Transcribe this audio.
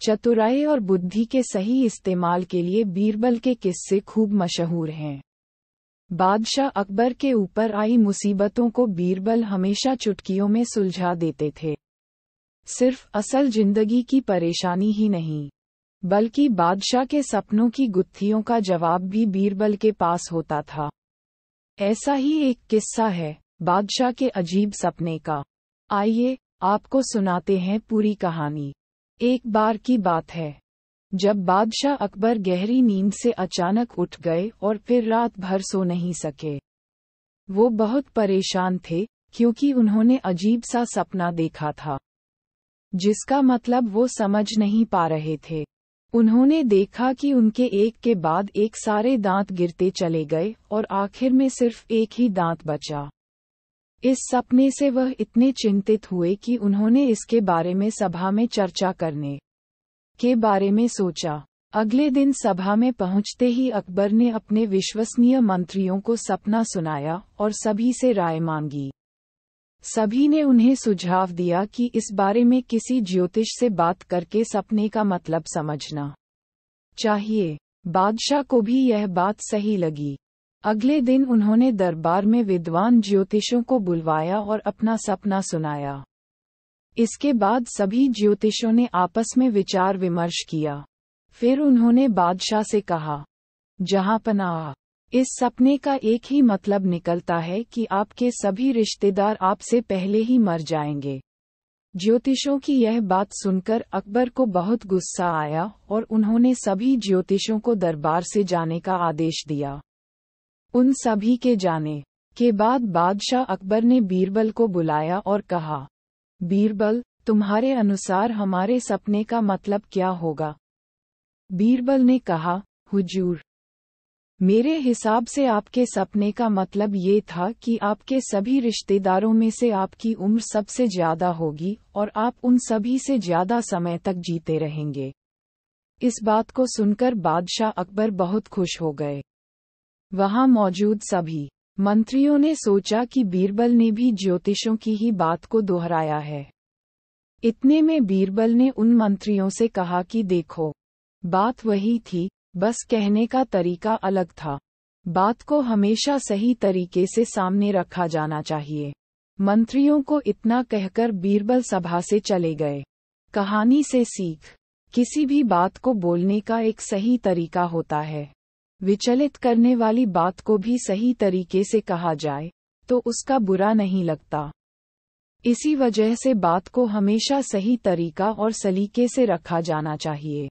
चतुराई और बुद्धि के सही इस्तेमाल के लिए बीरबल के किस्से खूब मशहूर हैं। बादशाह अकबर के ऊपर आई मुसीबतों को बीरबल हमेशा चुटकियों में सुलझा देते थे। सिर्फ असल जिंदगी की परेशानी ही नहीं, बल्कि बादशाह के सपनों की गुत्थियों का जवाब भी बीरबल के पास होता था। ऐसा ही एक किस्सा है बादशाह के अजीब सपने का। आइए आपको सुनाते हैं पूरी कहानी। एक बार की बात है, जब बादशाह अकबर गहरी नींद से अचानक उठ गए और फिर रात भर सो नहीं सके। वो बहुत परेशान थे क्योंकि उन्होंने अजीब सा सपना देखा था, जिसका मतलब वो समझ नहीं पा रहे थे। उन्होंने देखा कि उनके एक के बाद एक सारे दांत गिरते चले गए और आखिर में सिर्फ एक ही दांत बचा। इस सपने से वह इतने चिंतित हुए कि उन्होंने इसके बारे में सभा में चर्चा करने के बारे में सोचा। अगले दिन सभा में पहुंचते ही अकबर ने अपने विश्वसनीय मंत्रियों को सपना सुनाया और सभी से राय मांगी। सभी ने उन्हें सुझाव दिया कि इस बारे में किसी ज्योतिष से बात करके सपने का मतलब समझना चाहिए। बादशाह को भी यह बात सही लगी। अगले दिन उन्होंने दरबार में विद्वान ज्योतिषों को बुलवाया और अपना सपना सुनाया। इसके बाद सभी ज्योतिषों ने आपस में विचार विमर्श किया। फिर उन्होंने बादशाह से कहा, जहांपनाह, इस सपने का एक ही मतलब निकलता है कि आपके सभी रिश्तेदार आपसे पहले ही मर जाएंगे। ज्योतिषों की यह बात सुनकर अकबर को बहुत गुस्सा आया और उन्होंने सभी ज्योतिषों को दरबार से जाने का आदेश दिया। उन सभी के जाने के बाद बादशाह अकबर ने बीरबल को बुलाया और कहा, बीरबल, तुम्हारे अनुसार हमारे सपने का मतलब क्या होगा? बीरबल ने कहा, हुजूर, मेरे हिसाब से आपके सपने का मतलब ये था कि आपके सभी रिश्तेदारों में से आपकी उम्र सबसे ज्यादा होगी और आप उन सभी से ज्यादा समय तक जीते रहेंगे। इस बात को सुनकर बादशाह अकबर बहुत खुश हो गए। वहां मौजूद सभी मंत्रियों ने सोचा कि बीरबल ने भी ज्योतिषों की ही बात को दोहराया है। इतने में बीरबल ने उन मंत्रियों से कहा कि देखो, बात वही थी, बस कहने का तरीका अलग था। बात को हमेशा सही तरीके से सामने रखा जाना चाहिए। मंत्रियों को इतना कहकर बीरबल सभा से चले गए। कहानी से सीख, किसी भी बात को बोलने का एक सही तरीका होता है। विचलित करने वाली बात को भी सही तरीके से कहा जाए तो उसका बुरा नहीं लगता। इसी वजह से बात को हमेशा सही तरीका और सलीके से रखा जाना चाहिए।